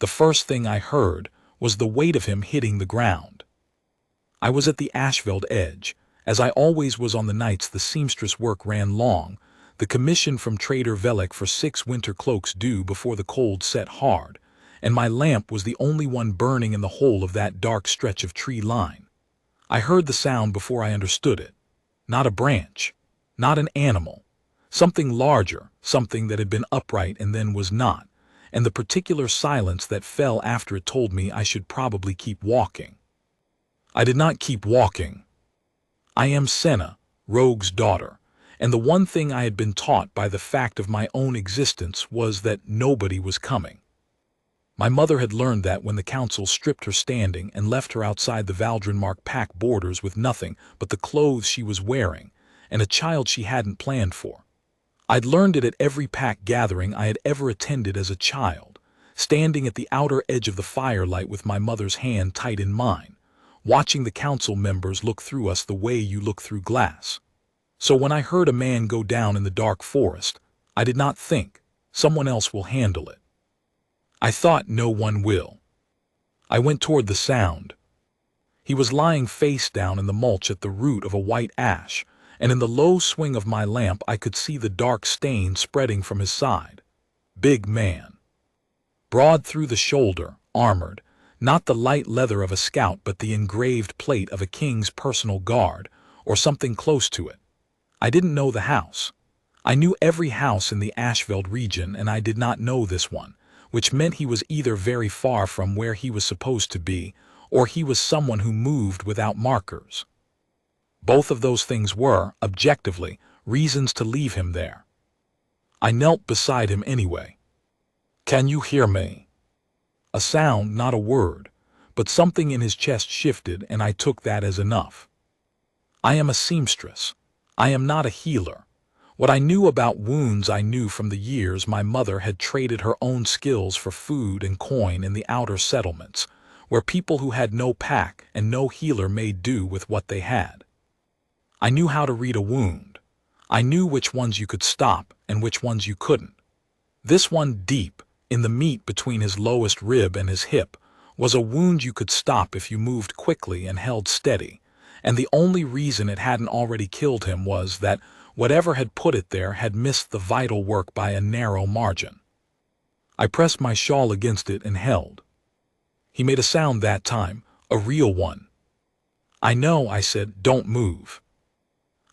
The first thing I heard was the weight of him hitting the ground. I was at the Ashveld edge, as I always was on the nights the seamstress work ran long, the commission from Trader Velek for 6 winter cloaks due before the cold set hard, and my lamp was the only one burning in the whole of that dark stretch of tree line. I heard the sound before I understood it. Not a branch, not an animal, something larger, something that had been upright and then was not, and the particular silence that fell after it told me I should probably keep walking. I did not keep walking. I am Senna, Rogue's daughter, and the one thing I had been taught by the fact of my own existence was that nobody was coming. My mother had learned that when the council stripped her standing and left her outside the Valdrenmark pack borders with nothing but the clothes she was wearing and a child she hadn't planned for. I'd learned it at every pack gathering I had ever attended as a child, standing at the outer edge of the firelight with my mother's hand tight in mine, watching the council members look through us the way you look through glass. So when I heard a man go down in the dark forest, I did not think, someone else will handle it. I thought no one will. I went toward the sound. He was lying face down in the mulch at the root of a white ash, and in the low swing of my lamp I could see the dark stain spreading from his side. Big man. Broad through the shoulder, armored, not the light leather of a scout but the engraved plate of a king's personal guard, or something close to it. I didn't know the house. I knew every house in the Ashveld region and I did not know this one, which meant he was either very far from where he was supposed to be, or he was someone who moved without markers. Both of those things were, objectively, reasons to leave him there. I knelt beside him anyway. "Can you hear me?" A sound, not a word, but something in his chest shifted and I took that as enough. I am a seamstress. I am not a healer. What I knew about wounds I knew from the years my mother had traded her own skills for food and coin in the outer settlements, where people who had no pack and no healer made do with what they had. I knew how to read a wound. I knew which ones you could stop and which ones you couldn't. This one deep, in the meat between his lowest rib and his hip, was a wound you could stop if you moved quickly and held steady, and the only reason it hadn't already killed him was that whatever had put it there had missed the vital work by a narrow margin. I pressed my shawl against it and held. He made a sound that time, a real one. "I know," I said, "don't move."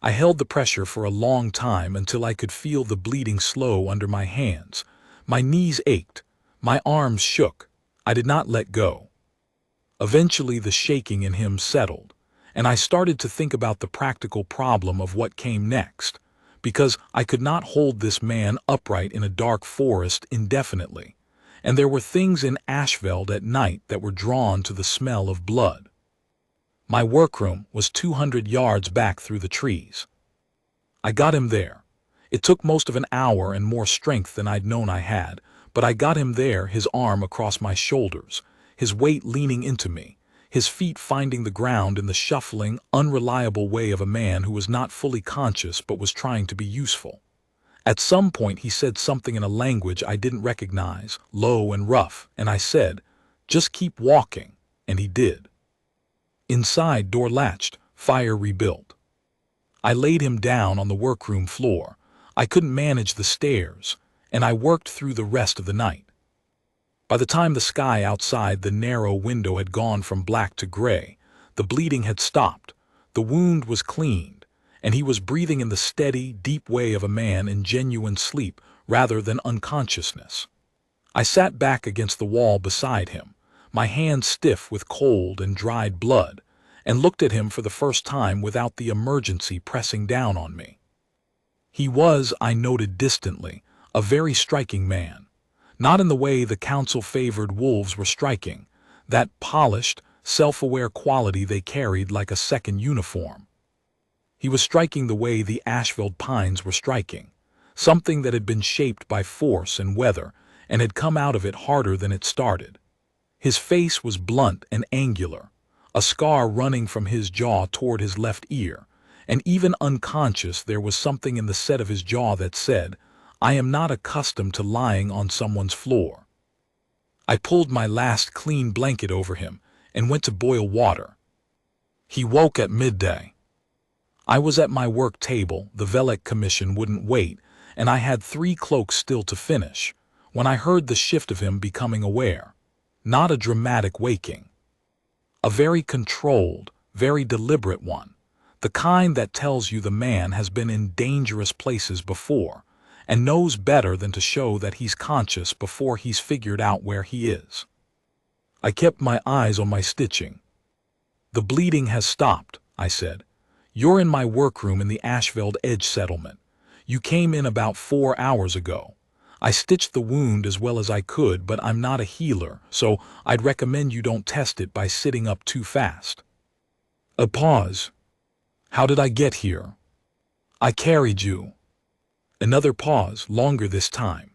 I held the pressure for a long time until I could feel the bleeding slow under my hands. My knees ached. My arms shook. I did not let go. Eventually the shaking in him settled, and I started to think about the practical problem of what came next, because I could not hold this man upright in a dark forest indefinitely, and there were things in Ashveld at night that were drawn to the smell of blood. My workroom was 200 yards back through the trees. I got him there. It took most of an hour and more strength than I'd known I had, but I got him there, his arm across my shoulders, his weight leaning into me, his feet finding the ground in the shuffling, unreliable way of a man who was not fully conscious but was trying to be useful. At some point he said something in a language I didn't recognize, low and rough, and I said, "Just keep walking," and he did. Inside, door latched, fire rebuilt. I laid him down on the workroom floor. I couldn't manage the stairs, and I worked through the rest of the night. By the time the sky outside the narrow window had gone from black to gray, the bleeding had stopped, the wound was cleaned, and he was breathing in the steady, deep way of a man in genuine sleep rather than unconsciousness. I sat back against the wall beside him, my hands stiff with cold and dried blood, and looked at him for the first time without the emergency pressing down on me. He was, I noted distantly, a very striking man, not in the way the council-favored wolves were striking, that polished, self-aware quality they carried like a second uniform. He was striking the way the Ashveld pines were striking, something that had been shaped by force and weather and had come out of it harder than it started. His face was blunt and angular, a scar running from his jaw toward his left ear, and even unconscious there was something in the set of his jaw that said, "I am not accustomed to lying on someone's floor." I pulled my last clean blanket over him and went to boil water. He woke at midday. I was at my work table, the Velek commission wouldn't wait, and I had 3 cloaks still to finish, when I heard the shift of him becoming aware. Not a dramatic waking. A very controlled, very deliberate one. The kind that tells you the man has been in dangerous places before, and knows better than to show that he's conscious before he's figured out where he is. I kept my eyes on my stitching. "The bleeding has stopped," I said. "You're in my workroom in the Ashveld Edge settlement. You came in about 4 hours ago. I stitched the wound as well as I could, but I'm not a healer, so I'd recommend you don't test it by sitting up too fast." A pause. "How did I get here?" "I carried you." Another pause, longer this time.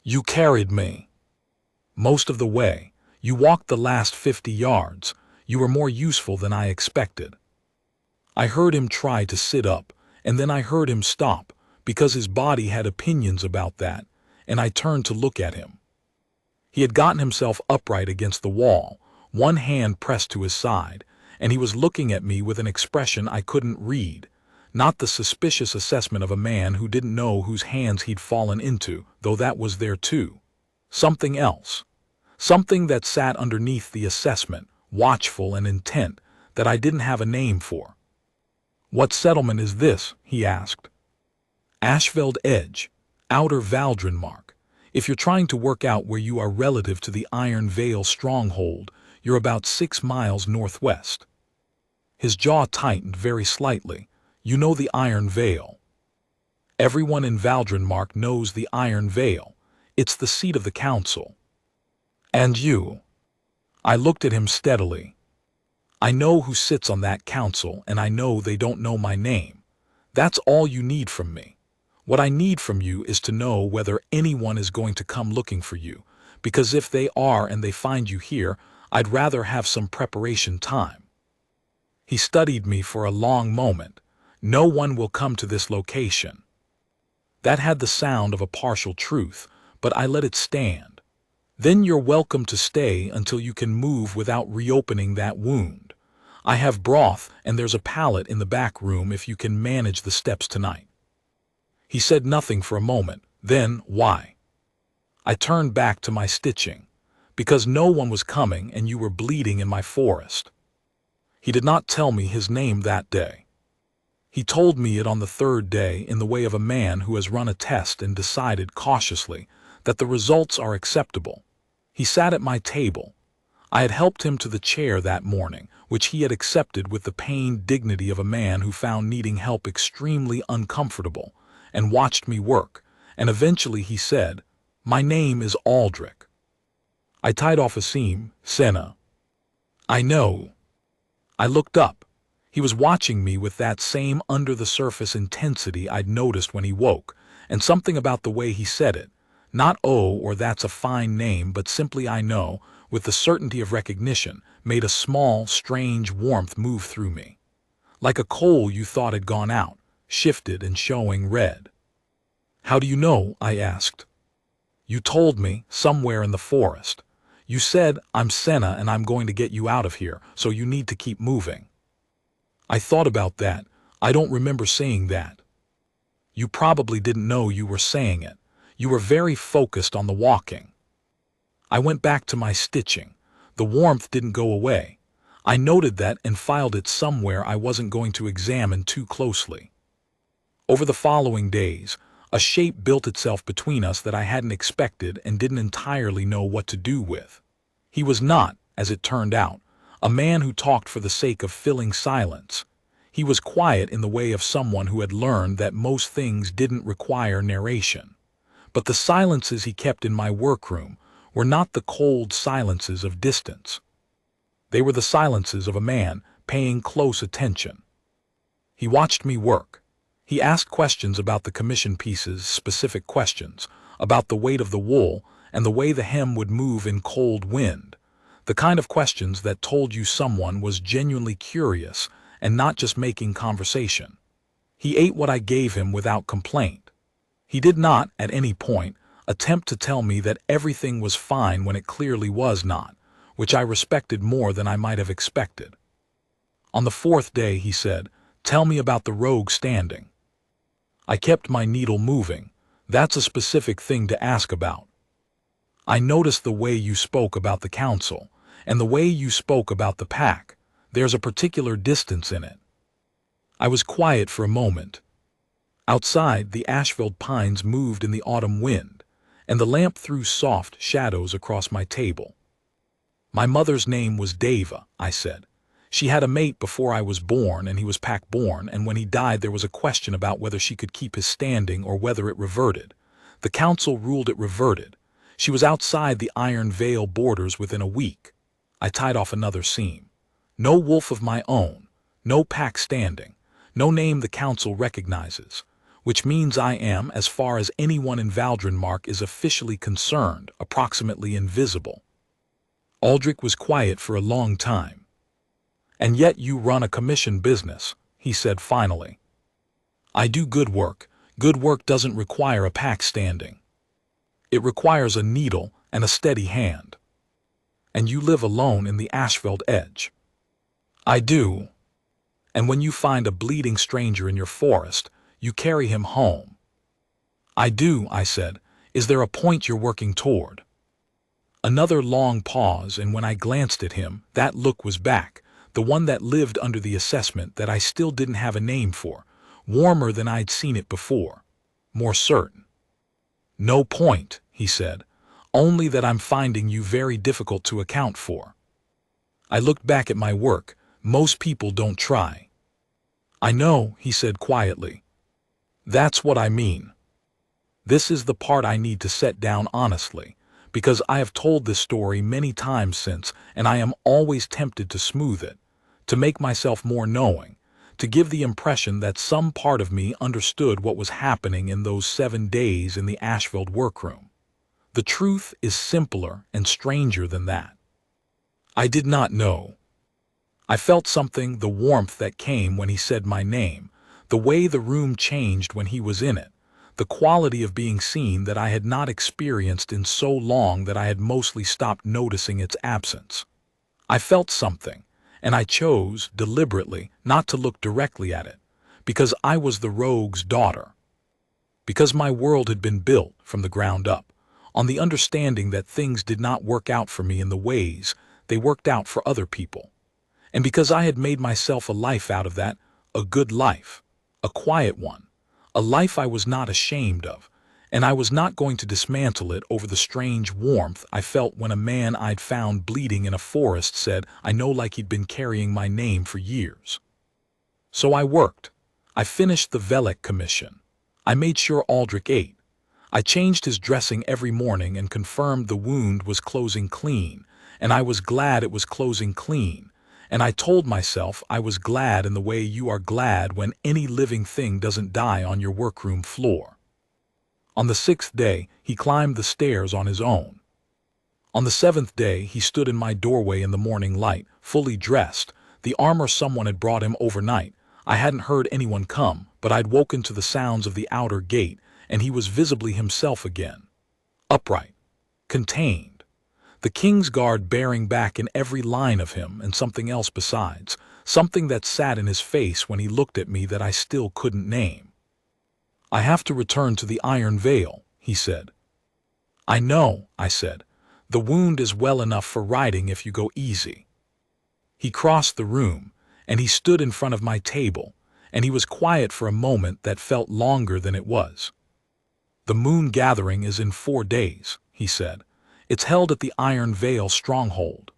"You carried me." "Most of the way. You walked the last 50 yards. You were more useful than I expected." I heard him try to sit up, and then I heard him stop, because his body had opinions about that, and I turned to look at him. He had gotten himself upright against the wall, one hand pressed to his side, and he was looking at me with an expression I couldn't read, not the suspicious assessment of a man who didn't know whose hands he'd fallen into, though that was there too. Something else. Something that sat underneath the assessment, watchful and intent, that I didn't have a name for. "What settlement is this?" he asked. "Ashveld Edge, Outer Valdrenmark. If you're trying to work out where you are relative to the Iron Vale stronghold, you're about 6 miles northwest." His jaw tightened very slightly. "You know the Iron Vale." "Everyone in Valdrenmark knows the Iron Vale. It's the seat of the council." "And you?" I looked at him steadily. "I know who sits on that council, and I know they don't know my name. That's all you need from me. What I need from you is to know whether anyone is going to come looking for you, because if they are and they find you here, I'd rather have some preparation time." He studied me for a long moment. "No one will come to this location." That had the sound of a partial truth, but I let it stand. "Then you're welcome to stay until you can move without reopening that wound. I have broth and there's a pallet in the back room if you can manage the steps tonight." He said nothing for a moment. Then, "Why?" I turned back to my stitching. "Because no one was coming and you were bleeding in my forest." He did not tell me his name that day. He told me it on the 3rd day in the way of a man who has run a test and decided cautiously that the results are acceptable. He sat at my table. I had helped him to the chair that morning, which he had accepted with the pained dignity of a man who found needing help extremely uncomfortable, and watched me work, and eventually he said, "My name is Aldrich." I tied off a seam. "Senna." "I know." I looked up. He was watching me with that same under-the-surface intensity I'd noticed when he woke, and something about the way he said it, not "oh" or "that's a fine name," but simply "I know," with the certainty of recognition, made a small, strange warmth move through me. Like a coal you thought had gone out, shifted and showing red. "How do you know?" I asked. "You told me, somewhere in the forest. You said, 'I'm Senna and I'm going to get you out of here, so you need to keep moving.'" I thought about that. "I don't remember saying that." "You probably didn't know you were saying it. You were very focused on the walking." I went back to my stitching. The warmth didn't go away. I noted that and filed it somewhere I wasn't going to examine too closely. Over the following days, a shape built itself between us that I hadn't expected and didn't entirely know what to do with. He was not, as it turned out, a man who talked for the sake of filling silence. He was quiet in the way of someone who had learned that most things didn't require narration. But the silences he kept in my workroom were not the cold silences of distance. They were the silences of a man paying close attention. He watched me work. He asked questions about the commission pieces, specific questions, about the weight of the wool and the way the hem would move in cold wind, the kind of questions that told you someone was genuinely curious and not just making conversation. He ate what I gave him without complaint. He did not, at any point, attempt to tell me that everything was fine when it clearly was not, which I respected more than I might have expected. On the fourth day, he said, "Tell me about the rogue standing." I kept my needle moving. "That's a specific thing to ask about. I noticed the way you spoke about the council, and the way you spoke about the pack. There's a particular distance in it." I was quiet for a moment. Outside, the Ashfield pines moved in the autumn wind, and the lamp threw soft shadows across my table. "My mother's name was Deva," I said. "She had a mate before I was born, and he was pack-born, and when he died there was a question about whether she could keep his standing or whether it reverted. The council ruled it reverted. She was outside the Iron Vale borders within a week." I tied off another seam. "No wolf of my own, no pack standing, no name the council recognizes, which means I am, as far as anyone in Valdrenmark is officially concerned, approximately invisible." Aldrich was quiet for a long time. "And yet you run a commission business," he said finally. "I do good work. Good work doesn't require a pack standing. It requires a needle and a steady hand. And you live alone in the Ashfield Edge." "I do. And when you find a bleeding stranger in your forest, you carry him home." "I do," I said. "Is there a point you're working toward?" Another long pause, and when I glanced at him, that look was back, the one that lived under the assessment that I still didn't have a name for, warmer than I'd seen it before, more certain. "No point," he said, "only that I'm finding you very difficult to account for." I looked back at my work. "Most people don't try." "I know," he said quietly. "That's what I mean. This is the part I need to set down honestly, because I have told this story many times since, and I am always tempted to smooth it, to make myself more knowing, to give the impression that some part of me understood what was happening in those 7 days in the Ashfield workroom. The truth is simpler and stranger than that. I did not know. I felt something, the warmth that came when he said my name, the way the room changed when he was in it, the quality of being seen that I had not experienced in so long that I had mostly stopped noticing its absence. I felt something, and I chose, deliberately, not to look directly at it, because I was the rogue's daughter. Because my world had been built, from the ground up, on the understanding that things did not work out for me in the ways they worked out for other people. And because I had made myself a life out of that, a good life, a quiet one, a life I was not ashamed of, and I was not going to dismantle it over the strange warmth I felt when a man I'd found bleeding in a forest said, "I know," like he'd been carrying my name for years. So I worked. I finished the Velek commission. I made sure Aldrich ate. I changed his dressing every morning and confirmed the wound was closing clean, and I was glad it was closing clean. And I told myself I was glad in the way you are glad when any living thing doesn't die on your workroom floor. On the 6th day, he climbed the stairs on his own. On the 7th day, he stood in my doorway in the morning light, fully dressed, the armor someone had brought him overnight. I hadn't heard anyone come, but I'd woken to the sounds of the outer gate, and he was visibly himself again. Upright. Contained. The King's Guard bearing back in every line of him, and something else besides, something that sat in his face when he looked at me that I still couldn't name. "I have to return to the Iron Vale," he said. "I know," I said. "The wound is well enough for riding if you go easy." He crossed the room, and he stood in front of my table, and he was quiet for a moment that felt longer than it was. "The moon gathering is in 4 days," he said. "It's held at the Iron Vale stronghold.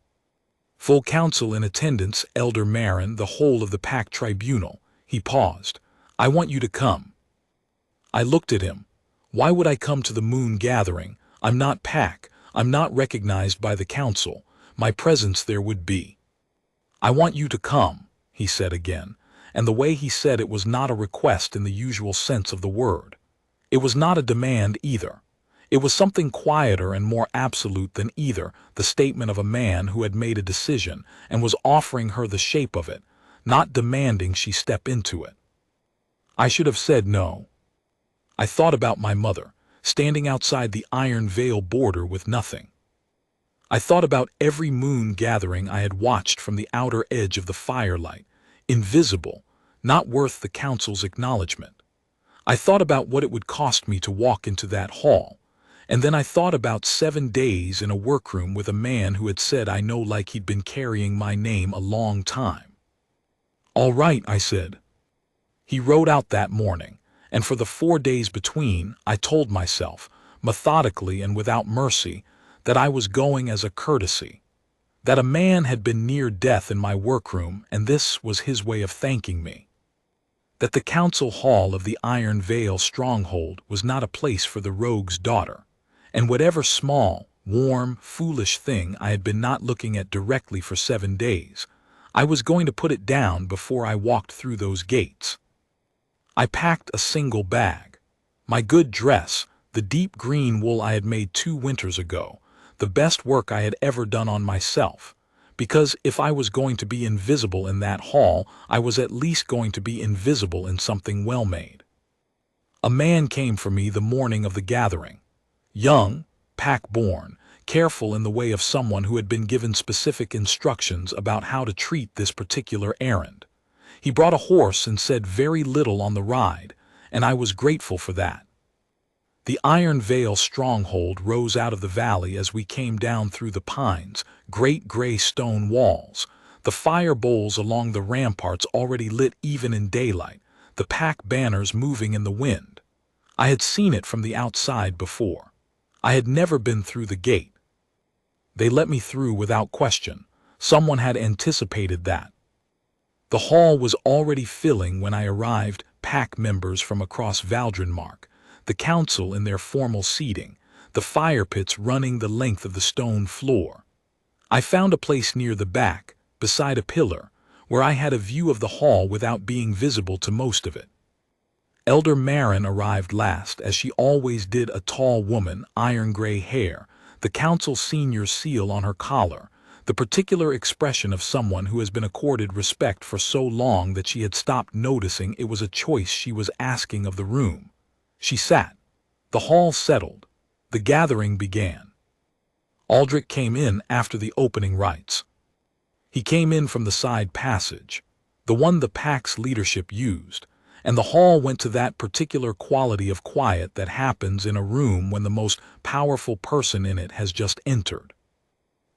Full council in attendance, Elder Marin, the whole of the pack tribunal." He paused. "I want you to come." I looked at him. Why would I come to the moon gathering? I'm not pack. I'm not recognized by the council. My presence there would be. "I want you to come," he said again, and the way he said it was not a request in the usual sense of the word. It was not a demand either. It was something quieter and more absolute than either, the statement of a man who had made a decision and was offering her the shape of it, not demanding she step into it. I should have said no. I thought about my mother, standing outside the Iron Vale border with nothing. I thought about every moon gathering I had watched from the outer edge of the firelight, invisible, not worth the council's acknowledgement. I thought about what it would cost me to walk into that hall, and then I thought about 7 days in a workroom with a man who had said I know like he'd been carrying my name a long time. "All right," I said. He rode out that morning, and for the 4 days between, I told myself, methodically and without mercy, that I was going as a courtesy, that a man had been near death in my workroom and this was his way of thanking me, that the council hall of the Iron Vale stronghold was not a place for the rogue's daughter, and whatever small, warm, foolish thing I had been not looking at directly for 7 days, I was going to put it down before I walked through those gates. I packed a single bag, my good dress, the deep green wool I had made 2 winters ago, the best work I had ever done on myself, because if I was going to be invisible in that hall, I was at least going to be invisible in something well made. A man came for me the morning of the gathering, young, pack-born, careful in the way of someone who had been given specific instructions about how to treat this particular errand. He brought a horse and said very little on the ride, and I was grateful for that. The Iron Vale stronghold rose out of the valley as we came down through the pines, great gray stone walls, the fire bowls along the ramparts already lit even in daylight, the pack banners moving in the wind. I had seen it from the outside before. I had never been through the gate. They let me through without question. Someone had anticipated that. The hall was already filling when I arrived, pack members from across Valdrenmark, the council in their formal seating, the fire pits running the length of the stone floor. I found a place near the back, beside a pillar, where I had a view of the hall without being visible to most of it. Elder Marin arrived last, as she always did, a tall woman, iron-gray hair, the council senior seal on her collar, the particular expression of someone who has been accorded respect for so long that she had stopped noticing it was a choice she was asking of the room. She sat. The hall settled. The gathering began. Aldrich came in after the opening rites. He came in from the side passage, the one the pack's leadership used, and the hall went to that particular quality of quiet that happens in a room when the most powerful person in it has just entered.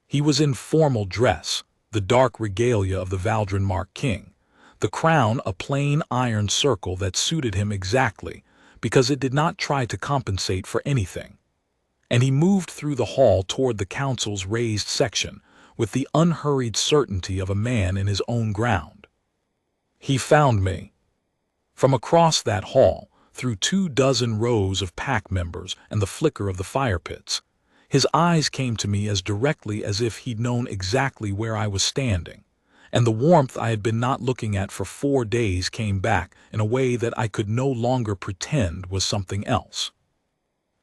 He was in formal dress, the dark regalia of the Valdrenmark king, the crown a plain iron circle that suited him exactly, because it did not try to compensate for anything. And he moved through the hall toward the council's raised section with the unhurried certainty of a man in his own ground. He found me. From across that hall, through 24 rows of pack members and the flicker of the fire pits, his eyes came to me as directly as if he'd known exactly where I was standing, and the warmth I had been not looking at for 4 days came back in a way that I could no longer pretend was something else.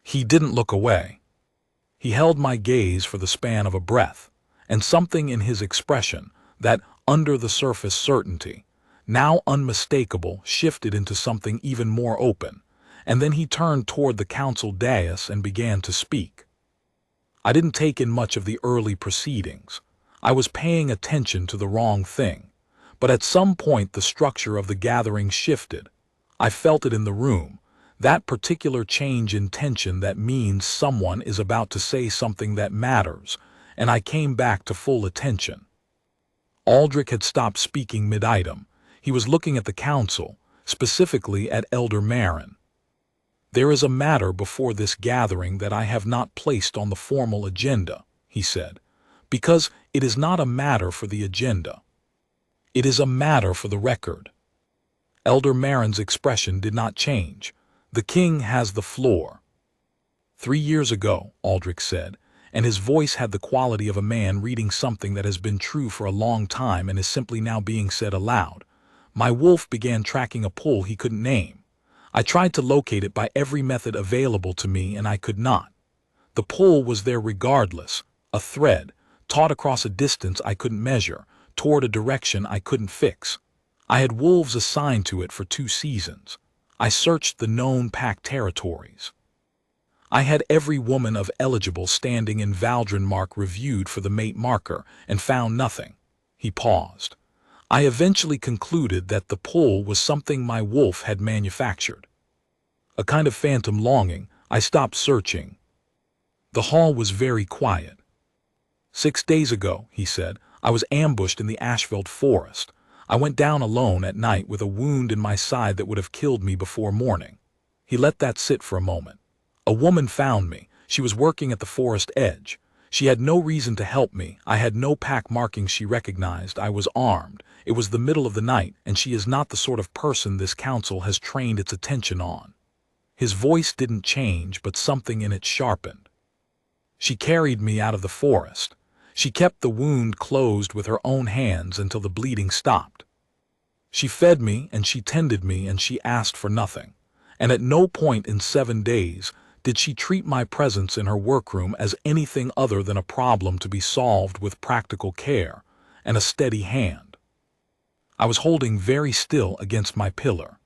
He didn't look away. He held my gaze for the span of a breath, and something in his expression, that under-the-surface certainty, now unmistakable, shifted into something even more open, and then he turned toward the council dais and began to speak. I didn't take in much of the early proceedings. I was paying attention to the wrong thing, but at some point the structure of the gathering shifted. I felt it in the room, that particular change in tension that means someone is about to say something that matters, and I came back to full attention. Aldrich had stopped speaking mid-item. He was looking at the council, specifically at Elder Marin. "There is a matter before this gathering that I have not placed on the formal agenda," he said, "because it is not a matter for the agenda. It is a matter for the record." Elder Marin's expression did not change. "The king has the floor." 3 years ago, Aldrich said, and his voice had the quality of a man reading something that has been true for a long time and is simply now being said aloud, "my wolf began tracking a pull he couldn't name. I tried to locate it by every method available to me, and I could not. The pull was there regardless, a thread, taut across a distance I couldn't measure, toward a direction I couldn't fix. I had wolves assigned to it for 2 seasons. I searched the known pack territories. I had every woman of eligible standing in Valdrin Mark reviewed for the mate marker and found nothing. He paused. I eventually concluded that the pull was something my wolf had manufactured. A kind of phantom longing, I stopped searching. The hall was very quiet. 6 days ago, he said, I was ambushed in the Ashveld forest. I went down alone at night with a wound in my side that would have killed me before morning. He let that sit for a moment. A woman found me. She was working at the forest edge. She had no reason to help me. I had no pack markings she recognized. I was armed. It was the middle of the night, and she is not the sort of person this council has trained its attention on. His voice didn't change, but something in it sharpened. She carried me out of the forest. She kept the wound closed with her own hands until the bleeding stopped. She fed me, and she tended me, and she asked for nothing. And at no point in 7 days did she treat my presence in her workroom as anything other than a problem to be solved with practical care and a steady hand. I was holding very still against my pillar.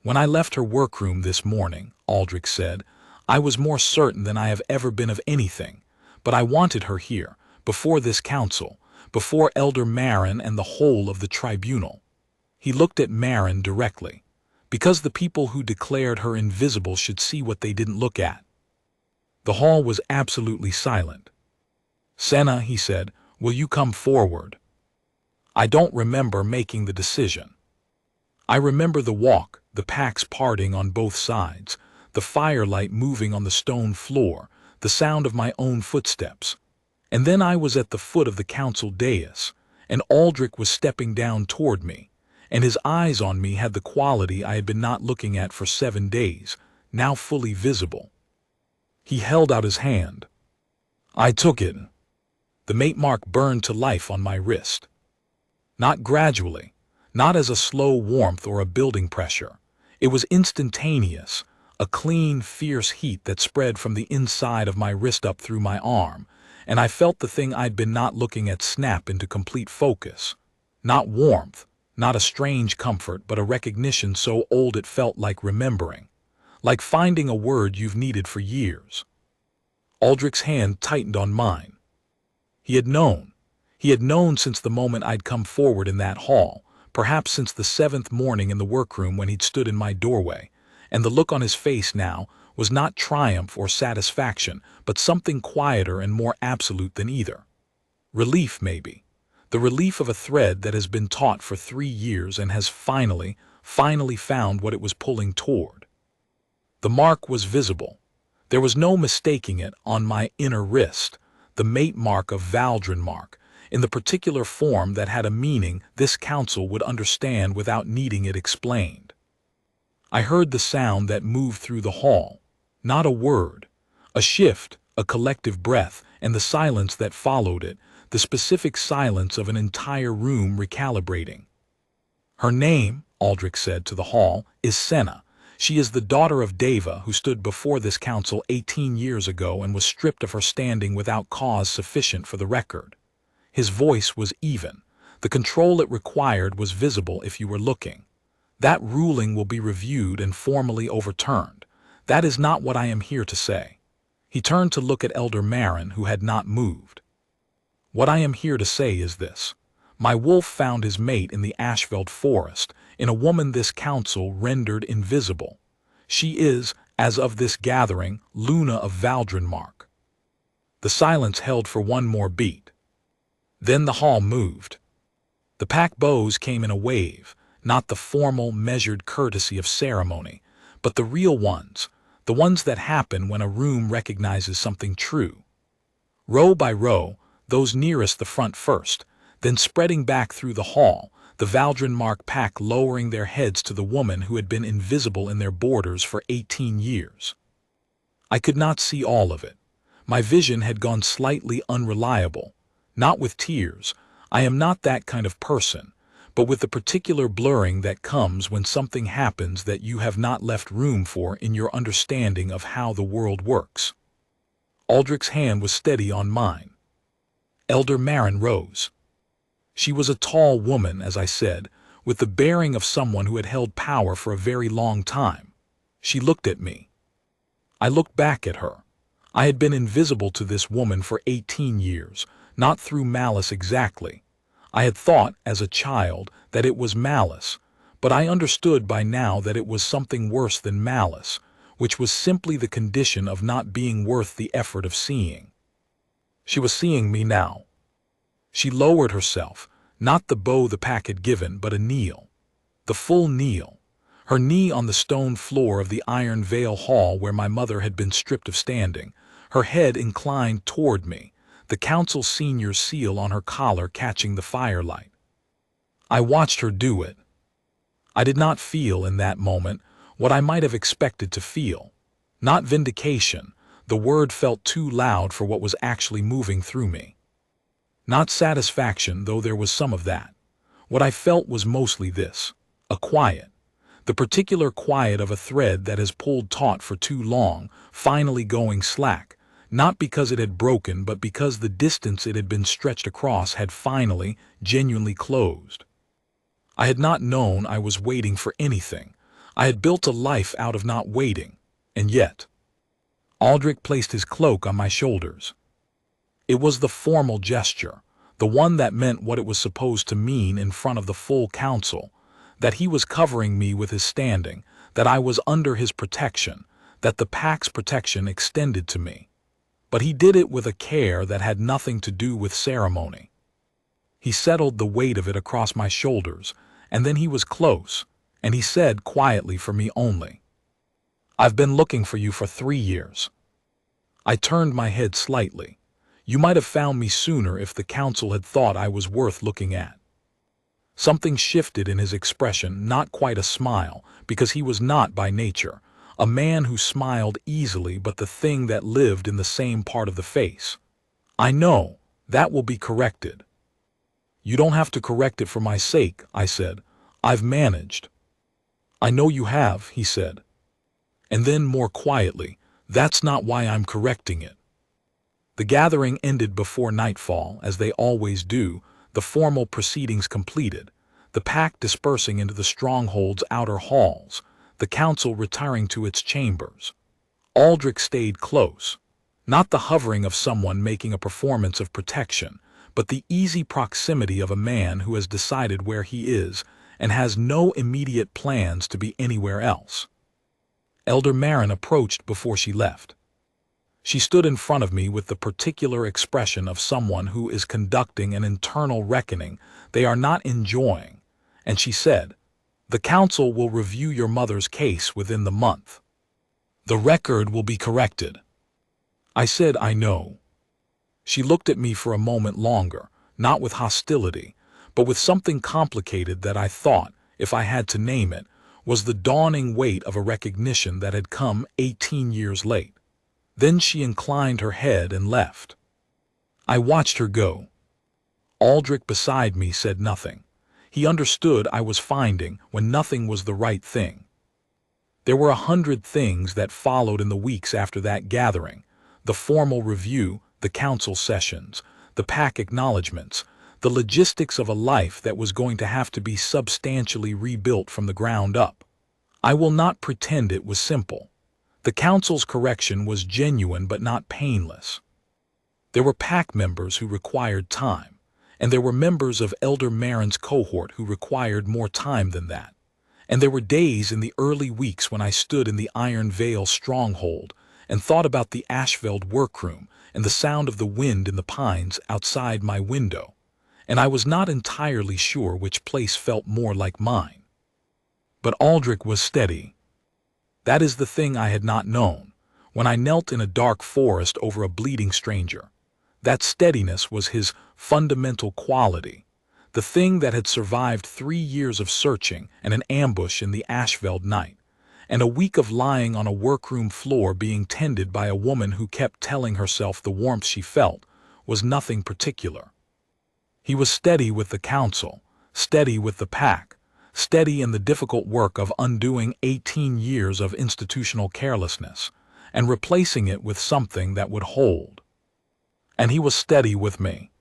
When I left her workroom this morning, Aldrich said, I was more certain than I have ever been of anything, but I wanted her here, before this council, before Elder Marin and the whole of the tribunal. He looked at Marin directly, because the people who declared her invisible should see what they didn't look at. The hall was absolutely silent. Senna, he said, will you come forward? I don't remember making the decision. I remember the walk, the packs parting on both sides, the firelight moving on the stone floor, the sound of my own footsteps. And then I was at the foot of the council dais, and Aldrich was stepping down toward me, and his eyes on me had the quality I had been not looking at for 7 days, now fully visible. He held out his hand. I took it. The mate mark burned to life on my wrist. Not gradually, not as a slow warmth or a building pressure. It was instantaneous, a clean, fierce heat that spread from the inside of my wrist up through my arm, and I felt the thing I'd been not looking at snap into complete focus. Not warmth, not a strange comfort, but a recognition so old it felt like remembering, like finding a word you've needed for years. Aldrich's hand tightened on mine. He had known since the moment I'd come forward in that hall, perhaps since the 7th morning in the workroom when he'd stood in my doorway, and the look on his face now was not triumph or satisfaction, but something quieter and more absolute than either. Relief, maybe. The relief of a thread that has been taut for 3 years and has finally found what it was pulling toward. The mark was visible. There was no mistaking it on my inner wrist, the mate mark of Valdrin Mark, in the particular form that had a meaning this council would understand without needing it explained. I heard the sound that moved through the hall, not a word, a shift, a collective breath, and the silence that followed it, the specific silence of an entire room recalibrating. Her name, Aldrich said to the hall, is Senna. She is the daughter of Deva, who stood before this council 18 years ago and was stripped of her standing without cause sufficient for the record. His voice was even. The control it required was visible if you were looking. That ruling will be reviewed and formally overturned. That is not what I am here to say. He turned to look at Elder Marin, who had not moved. What I am here to say is this. My wolf found his mate in the Ashveld forest, in a woman this council rendered invisible. She is, as of this gathering, Luna of Valdrin Mark. The silence held for one more beat. Then the hall moved. The pack bows came in a wave, not the formal, measured courtesy of ceremony, but the real ones, the ones that happen when a room recognizes something true. Row by row, those nearest the front first, then spreading back through the hall, the Valdrin Mark pack lowering their heads to the woman who had been invisible in their borders for 18 years. I could not see all of it. My vision had gone slightly unreliable, not with tears. I am not that kind of person, but with the particular blurring that comes when something happens that you have not left room for in your understanding of how the world works. Aldrich's hand was steady on mine. Elder Marin rose. She was a tall woman, as I said, with the bearing of someone who had held power for a very long time. She looked at me. I looked back at her. I had been invisible to this woman for 18 years, not through malice exactly. I had thought, as a child, that it was malice, but I understood by now that it was something worse than malice, which was simply the condition of not being worth the effort of seeing. She was seeing me now. She lowered herself, not the bow the pack had given, but a kneel. The full kneel. Her knee on the stone floor of the Iron Vale Hall where my mother had been stripped of standing, her head inclined toward me, the council senior's seal on her collar catching the firelight. I watched her do it. I did not feel in that moment what I might have expected to feel. Not vindication, the word felt too loud for what was actually moving through me. Not satisfaction, though there was some of that. What I felt was mostly this, a quiet. The particular quiet of a thread that has pulled taut for too long, finally going slack, not because it had broken but because the distance it had been stretched across had finally, genuinely closed. I had not known I was waiting for anything. I had built a life out of not waiting, and yet. Aldrich placed his cloak on my shoulders. It was the formal gesture, the one that meant what it was supposed to mean in front of the full council, that he was covering me with his standing, that I was under his protection, that the pack's protection extended to me. But he did it with a care that had nothing to do with ceremony. He settled the weight of it across my shoulders, and then he was close, and he said quietly for me only, "I've been looking for you for 3 years." I turned my head slightly. You might have found me sooner if the council had thought I was worth looking at. Something shifted in his expression, not quite a smile, because he was not by nature a man who smiled easily, but the thing that lived in the same part of the face. "I know, that will be corrected." "You don't have to correct it for my sake," I said. "I've managed." "I know you have," he said. And then more quietly, "That's not why I'm correcting it." The gathering ended before nightfall, as they always do, the formal proceedings completed, the pack dispersing into the stronghold's outer halls, the council retiring to its chambers. Aldrich stayed close. Not the hovering of someone making a performance of protection, but the easy proximity of a man who has decided where he is and has no immediate plans to be anywhere else. Elder Marin approached before she left. She stood in front of me with the particular expression of someone who is conducting an internal reckoning they are not enjoying, and she said, "The council will review your mother's case within the month. The record will be corrected." I said, "I know." She looked at me for a moment longer, not with hostility, but with something complicated that I thought, if I had to name it, was the dawning weight of a recognition that had come 18 years late. Then she inclined her head and left. I watched her go. Aldrich beside me said nothing. He understood I was finding when nothing was the right thing. There were 100 things that followed in the weeks after that gathering, the formal review, the council sessions, the pack acknowledgments, the logistics of a life that was going to have to be substantially rebuilt from the ground up. I will not pretend it was simple. The council's correction was genuine but not painless. There were pack members who required time, and there were members of Elder Marin's cohort who required more time than that. And there were days in the early weeks when I stood in the Iron Vale stronghold and thought about the Ashveld workroom and the sound of the wind in the pines outside my window, and I was not entirely sure which place felt more like mine. But Aldrich was steady. That is the thing I had not known, when I knelt in a dark forest over a bleeding stranger. That steadiness was his fundamental quality, the thing that had survived 3 years of searching and an ambush in the Ashveld night, and a week of lying on a workroom floor being tended by a woman who kept telling herself the warmth she felt was nothing particular. He was steady with the council, steady with the pack, steady in the difficult work of undoing 18 years of institutional carelessness and replacing it with something that would hold. And he was steady with me.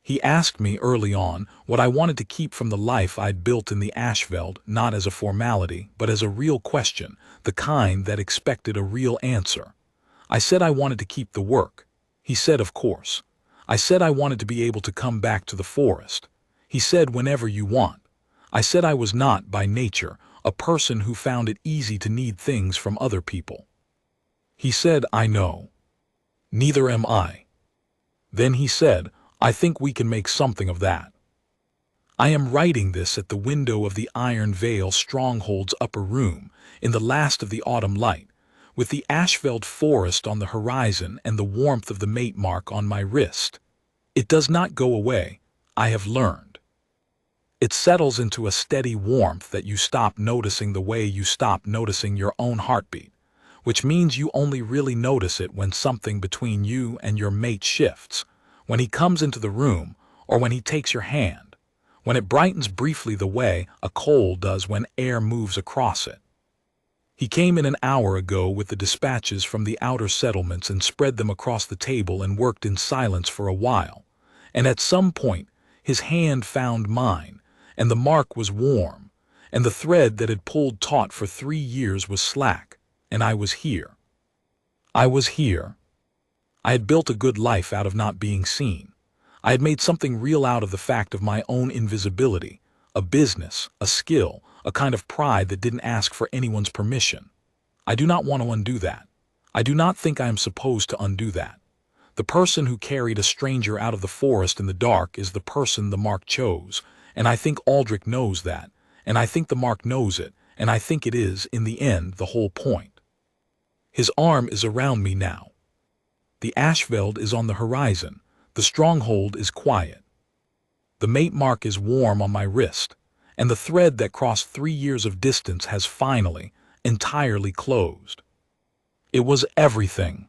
He asked me early on what I wanted to keep from the life I'd built in the Ashveld, not as a formality, but as a real question, the kind that expected a real answer. I said I wanted to keep the work. He said, of course. I said I wanted to be able to come back to the forest. He said, whenever you want. I said I was not, by nature, a person who found it easy to need things from other people. He said, I know. Neither am I. Then he said, I think we can make something of that. I am writing this at the window of the Iron Vale Stronghold's upper room, in the last of the autumn light, with the Ashveld forest on the horizon and the warmth of the mate mark on my wrist. It does not go away, I have learned. It settles into a steady warmth that you stop noticing the way you stop noticing your own heartbeat, which means you only really notice it when something between you and your mate shifts, when he comes into the room, or when he takes your hand, when it brightens briefly the way a coal does when air moves across it. He came in an hour ago with the dispatches from the outer settlements and spread them across the table and worked in silence for a while, and at some point his hand found mine, and the mark was warm, and the thread that had pulled taut for 3 years was slack, and I was here. I was here. I had built a good life out of not being seen. I had made something real out of the fact of my own invisibility, a business, a skill, a kind of pride that didn't ask for anyone's permission. I do not want to undo that. I do not think I am supposed to undo that. The person who carried a stranger out of the forest in the dark is the person the mark chose, and I think Aldrich knows that, and I think the mark knows it, and I think it is, in the end, the whole point. His arm is around me now. The Ashveld is on the horizon. The stronghold is quiet. The mate mark is warm on my wrist, and the thread that crossed 3 years of distance has finally, entirely closed. It was everything.